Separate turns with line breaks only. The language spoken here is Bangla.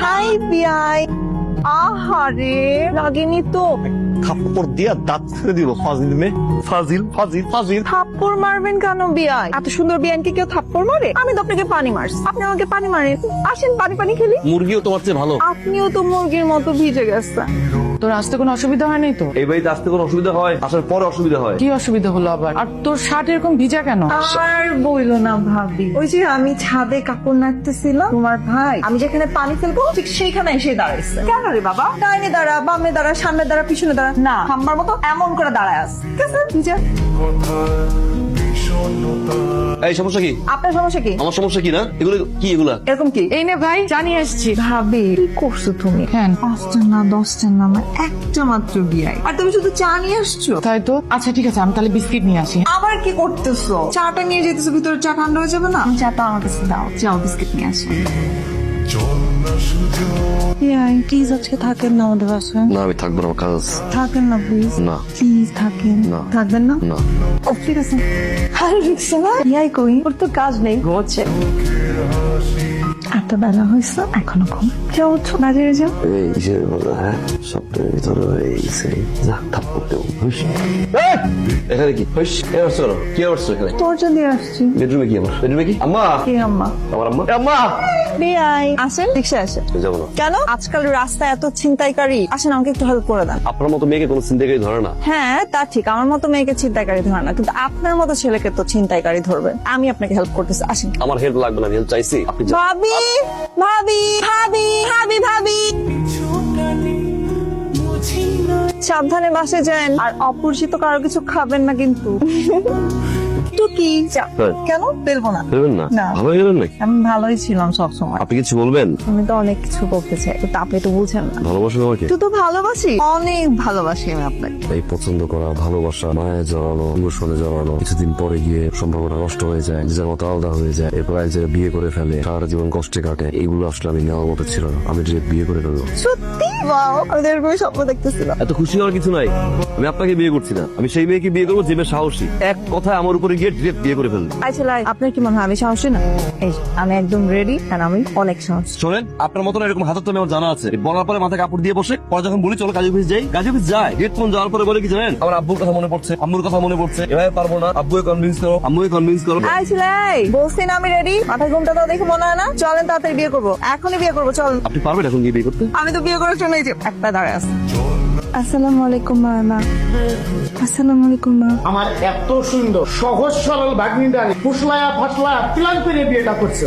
হাই বিয়াই। আহারে লাগেনি তো।
থাপ্পড় দিয়া দাঁত ফেলে দিব ফাজিল মে ফাজিল ফাজিল ফাজিল।
থাপ্পড় মারবেন কেন বিয়াই? এত সুন্দর বিয়ানকে কেউ থাপ্পড় মারে? আমি তো আপনাকে পানি মারছি, আপনি আমাকে পানি মারেন। আসেন পানি পানি খেলি।
মুরগিও তোমার চেয়ে ভালো।
আপনিও তো মুরগির মতো ভিজে গেছেন।
তোর আসতে কোনো অসুবিধা হয়নি তো?
এই বাড়িতে আসতে কোনো অসুবিধা হয়? আসার পরে অসুবিধা হয়।
কি অসুবিধা হলো আবার? আর তোর শার্ট এরকম ভিজা কেন?
আর বইলো না ভাবি, ওই যে আমি ছাদে কাপড় নাড়তেছিলাম, তোমার ভাই আমি যেখানে পানি ফেলবো ঠিক সেইখানে এসে দাঁড়াইছে। কেন রে বাবা? ডাইনে দাঁড়া, বামে দাঁড়া, সামনে দাঁড়া, পিছনে দাঁড়া, না হাম্বার মতো এমন করে দাঁড়ায় আছে। ঠিক আছে ভিজা।
এই সমস্যা কি?
আপনার সমস্যা কি?
আমার সমস্যা কি না? এগুলো কি? এগুলা
এরকম কি?
এই নে ভাই, জানিয়ে আসছি।
ভাবি কি করছো তুমি?
হ্যাঁ
5টা না 10টা না, আমার একটা মাত্র বিয়াই, আর তুমি শুধু চা নিয়ে আসছো।
তাই তো। আচ্ছা ঠিক আছে, আমি তাহলে বিস্কিট নিয়ে আসি।
আবার কি করতেছো? চাটা নিয়ে যেতেছো, ভিতরে চা ঠান্ডা হয়ে যাবে না? চাটা আমার কাছে দাও, যাও বিস্কিট নিয়ে আসো। প্লিজ আজকে থাকেন না আমাদের বাসায়।
না, আমি থাকবো না, আমার কাজ।
থাকেন না প্লিজ।
না
প্লিজ থাকেন।
না।
থাকবেন না?
না।
ও ঠিক আছে। আরে রিক্সানা ইয়াই কই, ওর তো কাজ নেই, ঘুমোচ্ছে। এত বেলা হয়েছে এখনো ঘুম। যাও উঠো, বাজারে যাও।
এই যে বলো, হ্যাঁ সপ্তাহের ভিতরে এই সেই যা থাপ্পড় দেবো। এখানে কি কি করছো এখানে?
তোর জন্য আসছি।
বেডরুমে কি? আমার বেডরুমে কি? আম্মা,
কি আম্মা?
আমার আম্মা। আম্মা
বিয়াই আসেন, রিক্সা আসে।
যাবো না।
কেন? আজকাল রাস্তায় এত ছিনতাইকারী, আসেন আমাকে একটু হেল্প করে দেন।
আপনার মতো মেয়েকে কোনো চিন্তাকারী ধরে না।
হ্যাঁ তা ঠিক, আমার মতো মেয়েকে ছিনতাইকারী ধরে না, কিন্তু আপনার মতো ছেলেকে তো ছিনতাইকারী ধরবে। আমি আপনাকে হেল্প করতেছি, আসেন।
আমার হেল্প লাগবে না, আমি হেল্প চাইছি। আপনি যান।
ভাবি ভাবি ভাবি ভাবি ভাবি, সাবধানে বাসে যান, আর অপরিচিত কারো কিছু খাবেন না কিন্তু। তো কি চা?
হ্যাঁ।
কেন ফেলবো না?
ফেলবেন না?
না।
ভালো গেলেন নাকি?
আমি ভালোই ছিলাম সবসময়।
আপনি কিছু বলবেন?
আমি তো অনেক কিছু বলতে চাই, কিন্তু আপনি তো বুঝেন না।
ভালোবাসেন আমাকে?
তুই তো ভালোবাসি, অনেক ভালোবাসি আমি আপনাকে।
এই পছন্দ করা, ভালোবাসা, মায়ে জড়ানো, ইমোশনে জড়ানো, কিছুদিন পরে গিয়ে সম্পর্কটা নষ্ট হয়ে যায়, নিজের মতো আলাদা হয়ে যায়, এরপর এক জায়গায় বিয়ে করে ফেলে, সারা জীবন কষ্টে কাটে। এইগুলো আসলে আমি নেওয়ার মতো ছিল না। আমি ডিরেক্ট বিয়ে করে ফেলবো।
সত্যি? ওয়াও, আমি তো এরকমই স্বপ্ন দেখতেছিলাম।
এত খুশি হওয়ার কিছু নাই। আমি আপনাকে বিয়ে করছি না, আমি সেই মেয়েকে বিয়ে করবো যে মেয়ে সাহসী। এক কথায় আমার উপরে গিয়ে ডিরেক্ট বিয়ে করে ফেলবো।
আচ্ছা আপনার কি মনে হয় আমি সাহসী না? এই যে, আমি একদম রেডি, আর আমি অনেক সাহস।
শোনেন, আপনার মতন এরকম হাতের তো আমার জানা আছে। বলার পরে মাথায় কাপড় দিয়ে বসে, পরে যখন বলি চলো কাজে অফিস যাই, কাজে অফিস যায়। গেট ফোন যাওয়ার পরে বলে কি জানেন? আমার আব্বুর কথা মনে পড়ছে, আম্মুর কথা মনে পড়ছে, এভাবে পারবো না, আব্বুকে কনভিন্স করো, আম্মুকে কনভিন্স করো।
বলছি না আমি রেডি, মাথায় ঘুমটা দাও দেখে মনে হয় না। চলেন তাড়াতাড়ি বিয়ে করবো, এখনই বিয়ে করবো, চল।
আপনি পারবেন এখন গিয়ে বিয়ে করতে?
আমি তো বিয়ে করার জন্য এই যে একটা দাঁড়ায় আছে। আসসালামু আলাইকুম মা। আসসালামু আলাইকুম মা।
আমার এত সুন্দর সহজ সরল ভাগ্নিটা ফুসলায়া ফাসলায়া প্ল্যান করে বিয়েটা করছে।